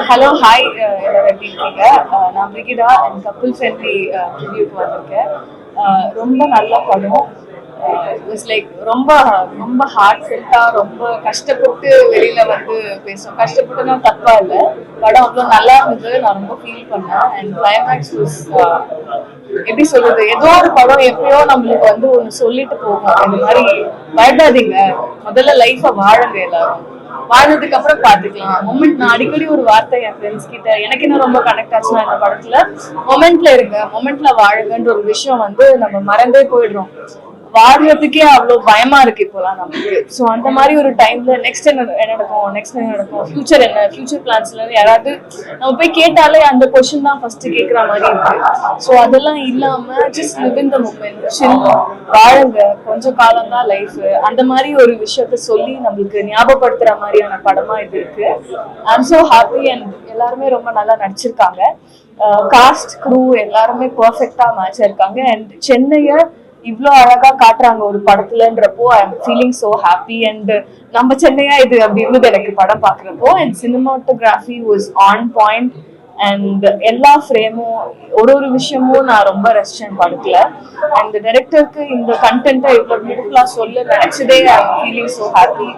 Hello hi எல்லாரும் எப்படி இருக்கீங்க? நான் பிரிகிடா அண்ட் கப்புள் ஃப்ரெண்ட்லி ரிவ்யூக்கு வந்திருக்கேன். ரொம்ப நல்ல படம். இட்ஸ் லைக் ரொம்ப ரொம்ப ஹார்ட் ஃபெல்ட்டாக ரொம்ப கஷ்டப்பட்டு வெளியில வந்து பேசுவோம். கஷ்டப்பட்டுனா தப்பா இல்லை, படம் அவ்வளோ நல்லா இருந்தது. நான் ரொம்ப ஃபீல் பண்ணேன். அண்ட் கிளைமேக்ஸ் வாஸ் எப்படி சொல்றது, ஏதோ ஒரு படம் எப்பயோ நம்மளுக்கு வந்து ஒன்று சொல்லிட்டு போகும். இந்த மாதிரி பயப்படாதீங்க, முதல்ல லைஃபை வாழுங்க, எல்லாரும் வாழ்ந்ததுக்கு அப்புறம் பாத்துக்கலாம். மொமெண்ட், நான் அடிக்கடி ஒரு வார்த்தை என் ஃப்ரெண்ட்ஸ் கிட்ட எனக்கு இன்னும் ரொம்ப கனெக்ட் ஆச்சுன்னா இந்த படத்துல, மொமெண்ட்ல இருங்க, மொமெண்ட்ல வாழுங்கன்ற ஒரு விஷயம் வந்து நம்ம மறந்தே போயிடுறோம். வாழ்றதுக்கே அவ்வளவு பயமா இருக்கு இப்போலாம் நமக்கு. ஸோ அந்த மாதிரி ஒரு டைம்ல நெக்ஸ்ட் என்ன நடக்கும், நெக்ஸ்ட் என்ன நடக்கும், ஃபியூச்சர் என்ன, ஃபியூச்சர் பிளான்ஸ்ல யாராவது நம்ம போய் கேட்டாலே அந்த கொஸ்டின் தான் ஃபர்ஸ்ட் கேட்குற மாதிரி இருக்கு. ஸோ அதெல்லாம் இல்லாம just live in the moment, chill, வாழுங்க, கொஞ்சம் காலம் தான் லைஃப், அந்த மாதிரி ஒரு விஷயத்த சொல்லி நம்மளுக்கு ஞாபகப்படுத்துற மாதிரியான படமா இது இருக்கு. I am so happy. And எல்லாருமே ரொம்ப நல்லா நடிச்சிருக்காங்க. காஸ்ட் க்ரூ எல்லாருமே பர்ஃபெக்டா மேட்ச் இருக்காங்க. அண்ட் சென்னையை இவ்வளோ அழகா காட்டுறாங்க ஒரு படத்துலன்றப்போ I am feeling so happy. And நம்ம சென்னையா இது அப்படி இருந்தது எனக்கு படம் பார்க்குறப்போ. And cinematography was on point. And எல்லா ஃப்ரேமும் ஒரு விஷயமும் நான் ரொம்ப ரசிச்சேன் படத்துல. அண்ட் டைரக்டருக்கு இந்த கண்டென்ட்டை இவ்வளோ பியூட்டிஃபுல்லா சொல்ல நினைச்சதே I am feeling so happy.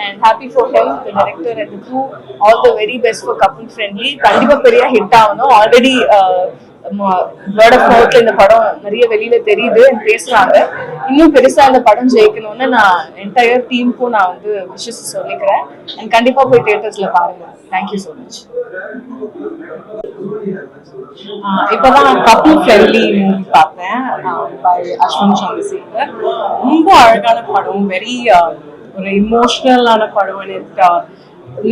And happy for him, the director and the crew. All the very best for couple friendly. கண்டிப்பா பெரிய ஹிட் ஆகணும். ஆல்ரெடி வேர்ட் ஆஃப் மவுத்ல இந்த படம் நிறைய வெளியில தெரியுது, பேசுறாங்க. இன்னும் பெருசா இந்த படம் ஜெயிக்கணும்னு நான் என்டையர் டீமுக்கும் நான் வந்து விஷஸ் சொல்லிக்கிறேன். அண்ட் கண்டிப்பா போய் தியேட்டர்ஸ்ல பாருங்க. Thank you so much. இப்பதான் கப்புள் ஃப்ரெண்ட்லி மூவி பார்த்தேன் பை அஸ்வின் சந்திரசேகர். ரொம்ப அழகான படம், வெரி ஒரு இமோஷனலான படம்.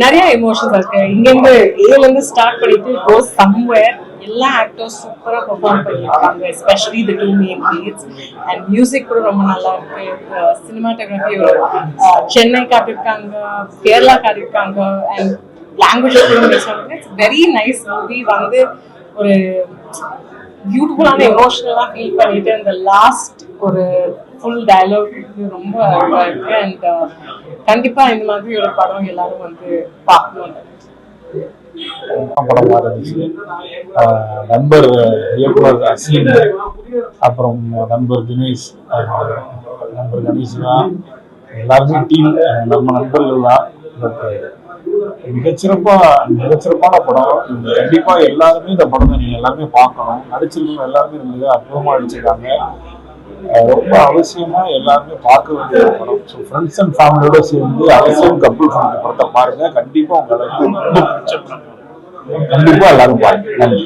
நிறைய எமோஷன்ஸ் இருக்கு. இங்கேருந்து ஏலேருந்து ஸ்டார்ட் பண்ணிட்டு கோஸ் சம்வேர். எல்லா ஆக்டர்ஸ் சூப்பரா பெர்ஃபார்ம் பண்ணியிருக்காங்க, especially the two main leads. And music கூட ரொம்ப நல்லா இருக்கு. சினிமாட்டோகிராஃபி சென்னை காட்டியிருக்காங்க, கேரளா காட்டியிருக்காங்க. அண்ட் லாங்குவேஜ் கூட பேசுறாங்க. It's very nice movie. வந்து ஒரு பியூட்டிஃபுல்லான எமோஷனலா ஃபீல் பண்ணிட்டு இந்த லாஸ்ட் ஒரு ஃபுல் டயலாக் ரொம்ப அழகா இருக்கு. அண்ட் கண்டிப்பா இந்த மாதிரி ஒரு படம் எல்லாரும் வந்து பார்க்கணும். படமா இருந்துச்சு. நண்பர் இயக்குனர் அசீம், அப்புறம் நண்பர் தினேஷ், நண்பர் கணேஷ்னா எல்லாருமே டீம் நம்ம நண்பர்கள் தான். மிகச்சிறப்பான படம். கண்டிப்பா எல்லாருமே இந்த படத்தை நீங்க எல்லாருமே பார்க்கணும். நடிச்சிருக்கவங்க எல்லாருமே மிக அற்புதமா நடிச்சிருக்காங்க. ரொம்ப அவசியமா எல்லாருமே பார்க்க வேண்டிய ஒரு படம். ஸோ ஃப்ரெண்ட்ஸ் அண்ட் ஃபேமிலியோட சேர்ந்து அவசியம் கப்புள் ஃபேமிலி படத்தை பாருங்க. கண்டிப்பா உங்களுக்கு ரொம்ப பிடிச்ச படம். கண்டிப்பா எல்லாரும் பாருங்க. நன்றி.